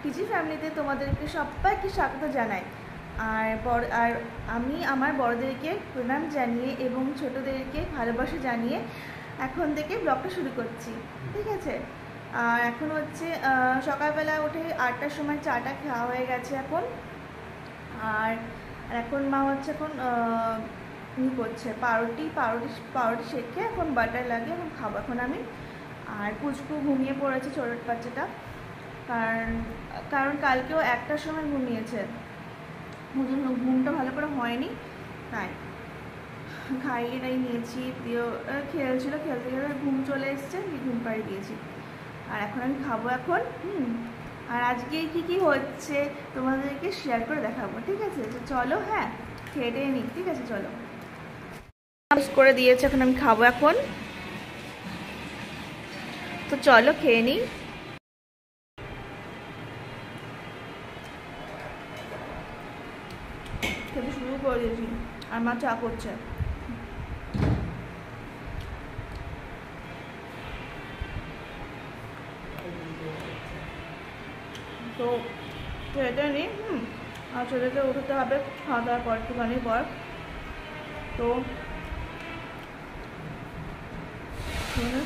PG ফ্যামিলিতে তোমাদেরকে সবাইকে স্বাগত জানাই। আর আমি আমার বড়দেরকে প্রণাম জানিয়ে এবং ছোটদেরকে ভালোবাসা জানিয়ে এখন থেকে ব্লগটা শুরু করছি, ঠিক আছে। আর এখন হচ্ছে সকালবেলা উঠে 8টার সময় চাটা খাওয়া হয়ে গেছে এখন। আর এখন মা হচ্ছে এখন করছে পাউরুটি শেখে এখন বাটার লাগে, এখন খাবো এখন আমি। আর পুচকু ঘুমিয়ে পড়েছে, ছোট বাচ্চাটা, কারণ কালকেও 1টার সময় ঘুমিয়েছে, ঘুমটা ভালো করে হয়নি, তাই খাইয়ে নিয়েছি। দিয়েও খেলছিল, খেলতে খেলতে ঘুম চলে এসছে, ঘুম পাড়িয়ে দিয়েছি। আর এখন আমি খাবো এখন। আর আজকে কি হচ্ছে তোমাদেরকে শেয়ার করে দেখাবো, ঠিক আছে। তো চলো, হ্যাঁ খেয়ে নিই, ঠিক আছে, চলো। করে দিয়েছে, এখন আমি খাবো এখন। তো চলো খেয়ে নিই। খেতে শুরু করে দিয়েছি আর মা চা করছে। তো খেতে নিই। আর ছেলেকে উঠতে হবে খাওয়া দাওয়ার পর, একটুখানি পর। তো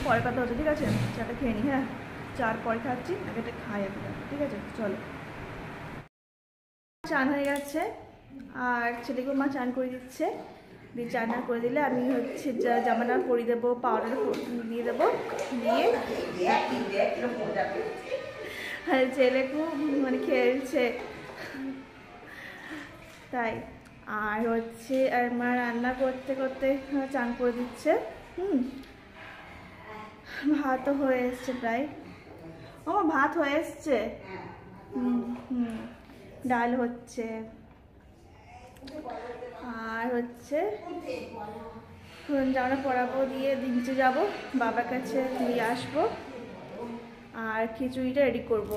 পরে কথা হচ্ছে, ঠিক আছে। চাটা খেয়ে নিই, হ্যাঁ চার পরে খাচ্ছি, আগে খাই একটা, ঠিক আছে। চলো, চান হয়ে গেছে আর ছেলেকেও মা চান করে দিচ্ছে। দিয়ে চান করে দিলে আমি হচ্ছে জামাটা পরিয়ে দেবো, পাউডার দিয়ে দেবো, দিয়ে আর ছেলেকেও মানে খেলছে তাই। আর হচ্ছে আর মা রান্না করতে করতে চান করে দিচ্ছে। ভাতও হয়ে এসছে প্রায়। ও ভাত হয়ে এসছে, ডাল হচ্ছে। আর হচ্ছে জামা পরাবো, দিয়ে নিচে যাব, বাবার কাছে নিয়ে আসবো, আর খিচুড়িটা রেডি করবো।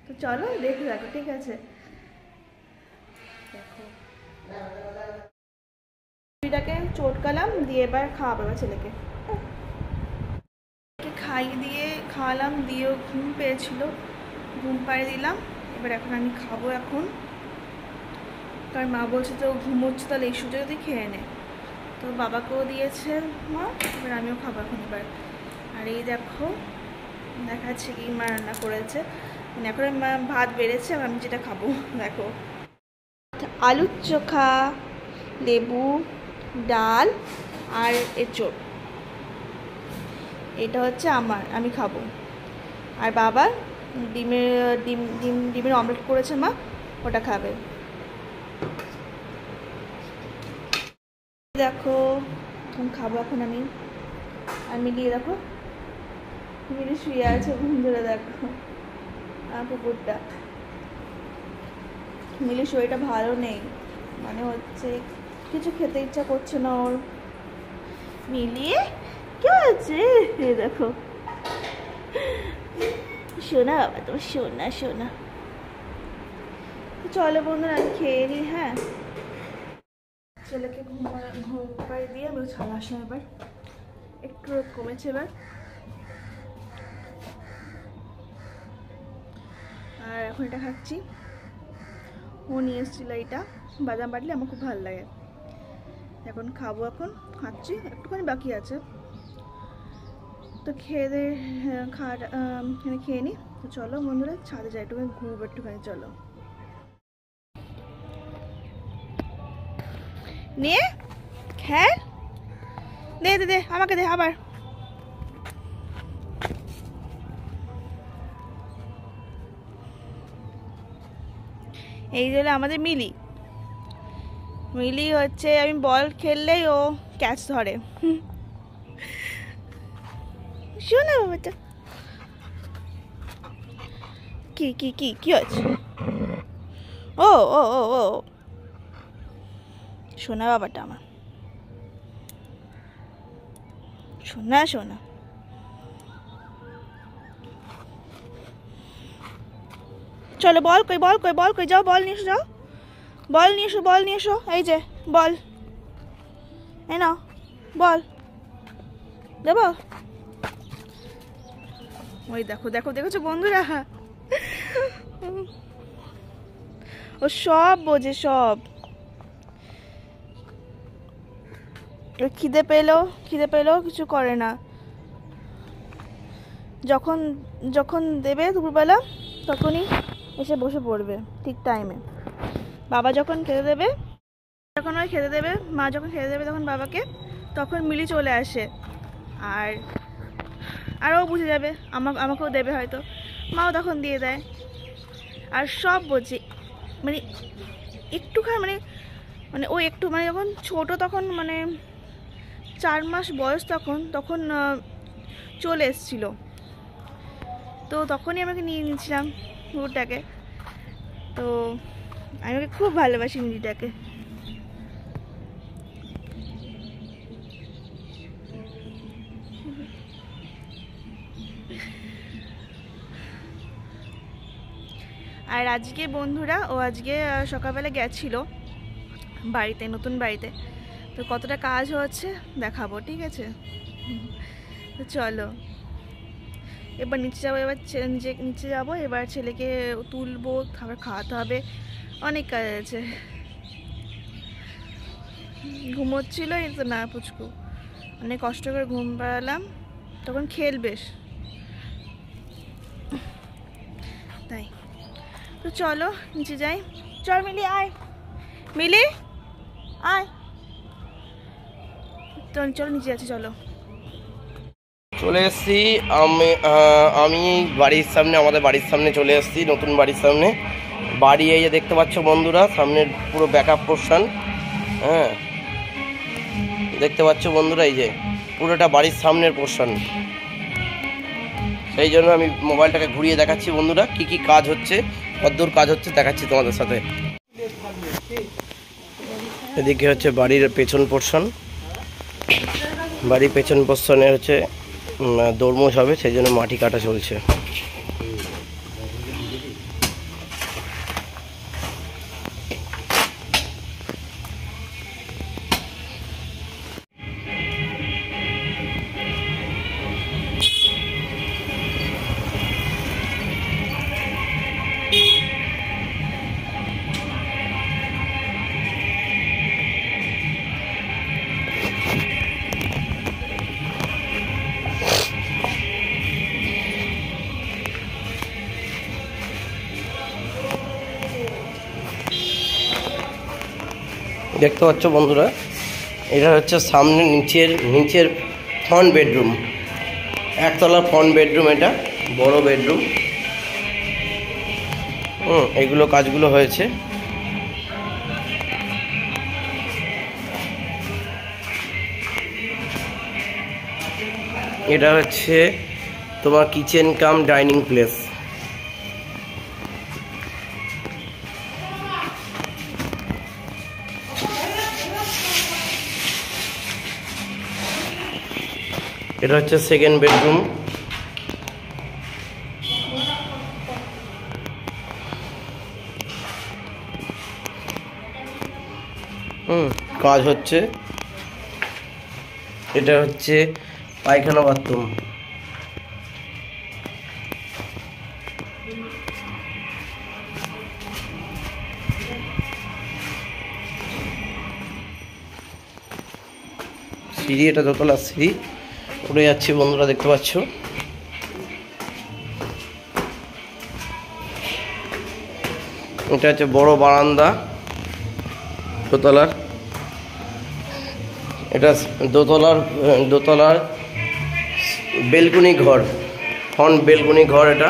তো চলো দেখে রাখো, ঠিক আছে। দেখো খিচুড়িটাকে চটকালাম, দিয়ে এবার খাওয়াবো ছেলেকে। খাওয়ালাম, দিয়েও ঘুম পেয়েছিল, ঘুম পাড়িয়ে দিলাম। এবার এখন আমি খাবো এখন, কারণ মা বলছে তো ঘুমোচ্ছে, তাহলে এই সুযোগ যদি খেয়ে নে। তো বাবাকেও দিয়েছে মা, এবার আমিও খাবো এখন এবার। আর এই দেখো দেখাচ্ছে কি মা রান্না করেছে, মানে এখন মা ভাত বেড়েছে, আর আমি যেটা খাবো দেখো, আলুর চোখা, লেবু, ডাল আর এঁচোড়। এটা হচ্ছে আমি খাবো। আর বাবা ডিমের অমলেট করেছে মা, ওটা খাবে। দেখো এখন খাবো এখন আমি। আর মিলিয়ে দেখো, মিলি শুয়ে আছে ঘুম ধরে, দেখো কুকুরটা। মিলি শরীরটা ভালো নেই, মানে হচ্ছে কিছু খেতে ইচ্ছা করছে না ওর। মিলিয়ে কি হচ্ছে দেখো, শোনা বাবা, তোমার শোনা। চলো বন্ধুরা আমি খেয়ে নিই, হ্যাঁ। ছেলেকে ঘুম পাড়িয়ে দিয়ে আমি ছাড়া আসলাম, এবার একটু কমেছে এবার। আর এখন এটা খাচ্ছি, ও নিয়ে এসেছিল এটা, বাদাম বাটলে আমার খুব ভালো লাগে। এখন খাবো, এখন খাচ্ছি, একটুখানি বাকি আছে। তো খেয়ে খেয়ে নিই। তো চলো বন্ধুরা ছাদে যাই, একটুখানি ঘুরবো একটুখানি, চলো। নিয়ে খেল, দে আমাকে দে আবার। এই হলো আমাদের মিলি হচ্ছে আমি বল খেললেই ও ক্যাচ ধরে। শোনা বাবাটা কি হচ্ছে? ও ও ও ও শোনা বাবাটা আমার, শোনা। চলো বল কই যাও, বল নিয়ে এসো, এই যে বল, এই নাও বল, দেবো। ওই দেখো দেখেছো বন্ধুরা, ও সব বোঝে, সব। খিদে পেলেও কিছু করে না। যখন যখন দেবে দুপুরবেলা তখনই এসে বসে পড়বে ঠিক টাইমে। বাবা যখন খেতে দেবে, যখন ওই খেতে দেবে, মা যখন খেতে দেবে তখন বাবাকে, তখন মিলি চলে আসে। আর ও বুঝে যাবে, আমাকেও দেবে হয়তো, মাও তখন দিয়ে দেয়। আর সব বোঝে, মানে একটুখানি মানে ও একটু মানে যখন ছোট, তখন মানে 4 মাস বয়স, তখন চলে এসেছিল। তো তখনই আমাকে নিয়ে নিয়েছিলাম কুকুরটাকে। তো আমি ওকে খুব ভালোবাসি মিলিটাকে। আর আজকে বন্ধুরা, ও আজকে সকালবেলা গেছিল বাড়িতে, নতুন বাড়িতে। তো কতটা কাজ হচ্ছে দেখাবো, ঠিক আছে? তো চলো এবার নিচে যাবো, নিচে যাবো, এবার ছেলেকে তুলবো, খাবার খাওয়াতে হবে, অনেক কাজ আছে। ঘুমোচ্ছিল এই তো, না পুচকু, অনেক কষ্ট করে ঘুম পাড়ালাম, তখন খেলবে তাই। তো চলো নিচে যাই, চল মিলি আয়, মিলি আয়। তো চলো নিচে যাচ্ছি, চলো। চলে এসেছি আমি বাড়ির সামনে, আমাদের বাড়ির সামনে চলে এসেছি, নতুন বাড়ির সামনে। বাড়ি এই যে দেখতে পাচ্ছ বন্ধুরা, সামনের পুরো ব্যাকআপ পোর্শন, হ্যাঁ দেখতে পাচ্ছ বন্ধুরা, এই যে পুরোটা বাড়ির সামনের পোর্শন। সেই জন্য আমি মোবাইলটাকে ঘুরিয়ে দেখাচ্ছি বন্ধুরা, কি কি কাজ হচ্ছে, কতদূর কাজ হচ্ছে দেখাচ্ছি তোমাদের সাথে। এদিকে হচ্ছে বাড়ির পেছন পোর্শন, বাড়ির পেছন পোর্শনে হচ্ছে দরমোজ হবে, সেই জন্য মাটি কাটা চলছে। দেখতে পাচ্ছ বন্ধুরা, এটা হচ্ছে সামনে নিচের ফ্রন্ট বেডরুম, একতলা ফ্রন্ট বেডরুম, এটা বড় বেডরুম। এগুলো কাজগুলো হয়েছে। এটা হচ্ছে তোমার কিচেন কাম ডাইনিং প্লেস। এটা হচ্ছে সেকেন্ড বেডরুম। কাজ হচ্ছে। এটা হচ্ছে পায়খানা বাথরুম। সিঁড়ি, এটা দোতলা সিঁড়ি উঠে যাচ্ছি বন্ধুরা, দেখতে পাচ্ছ। এটা হচ্ছে বড় বারান্দা দোতলার। এটা দোতলার বেলকুনি ঘর, ফ্রন্ট বেলকুনি ঘর। এটা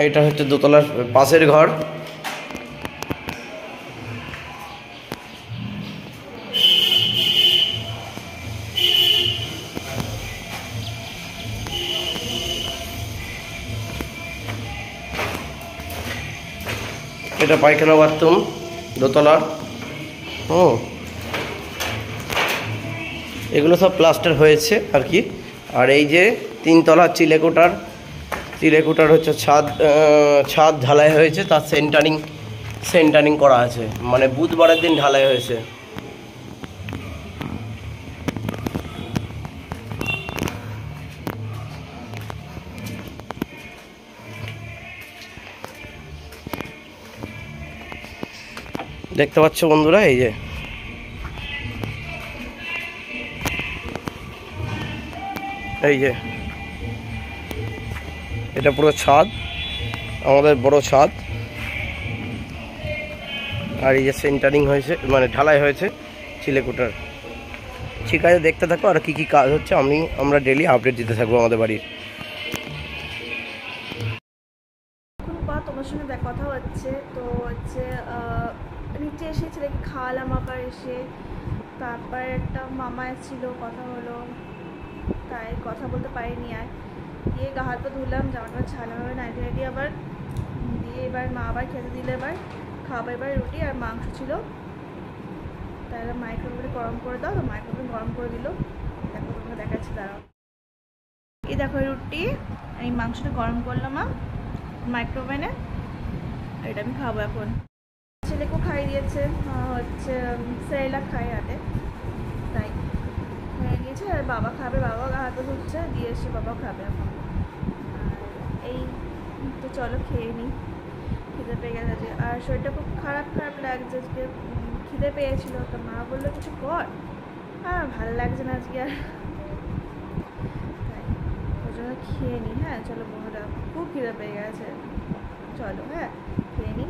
এটা হচ্ছে দোতলার পাশের ঘর। এটা পায়খানা বাথরুম দোতলার। এগুলো সব প্লাস্টার হয়েছে আর কি। আর এই যে 3 তলার চিলেকোটার হচ্ছে ছাদ ঢালাই হয়েছে, তার সেন্টারিং করা আছে, মানে বুধবারের দিন ঢালাই হয়েছে। দেখতে পাচ্ছ বন্ধুরা, এই যে এটা পুরো ছাদ, আমাদের বড় ছাদ। আর এই যে সেন্টারিং হয়েছে, মানে ঢালাই হয়েছে চিলেকোটার। ঠিক আছে, দেখতে থাকো আর কি কি কাজ হচ্ছে আমরা ডেলি আপডেট দিতে থাকবো আমাদের বাড়ির। তোমার সঙ্গে কথা হচ্ছে তো হচ্ছে নিচে এসে ছেলেকে খাওয়ালাম, আবার এসে তারপর একটা মামা এসেছিলো, কথা হলো, তাই কথা বলতে পারিনি। আর দিয়ে গা হাত পা ধুলাম, জামাটা ছাড়লাম, আবার নাইটি আবার দিয়ে এবার মা আবার খেতে দিলে, এবার খাওয়াবো এবার রুটি আর মাংস ছিল, তাহলে মাইক্রোওভেনে গরম করে দাও, তো মাইক্রোওভেন গরম করে দিল। দেখো তোমরা দেখাচ্ছি, দাঁড়াও। এই দেখো রুটি, এই মাংসটা গরম করলাম মা মাইক্রোওভেনে, এটা আমি খাবো এখন। ছেলেকেও খাইয়ে দিয়েছে, হচ্ছে সেরেলাক খাই হাতে, তাই খাইয়ে দিয়েছে। আর বাবা খাবে, বাবা হাতে ধুচ্ছে, দিয়ে এসে বাবাও খাবে এখন। আর এই তো চলো খেয়ে নিই, খিদে পেয়ে গেছে। আর শরীরটা খুব খারাপ লাগছে আজকে, খিদে পেয়েছিল, তো মা বললো কিছু কর, আর ভালো লাগছে না আজকে আর, তাই ওই জন্য খেয়ে নিই। হ্যাঁ চলো বন্ধুরা, খুব খিদে পেয়ে গেছে, চলো হ্যাঁ খেয়ে নিই।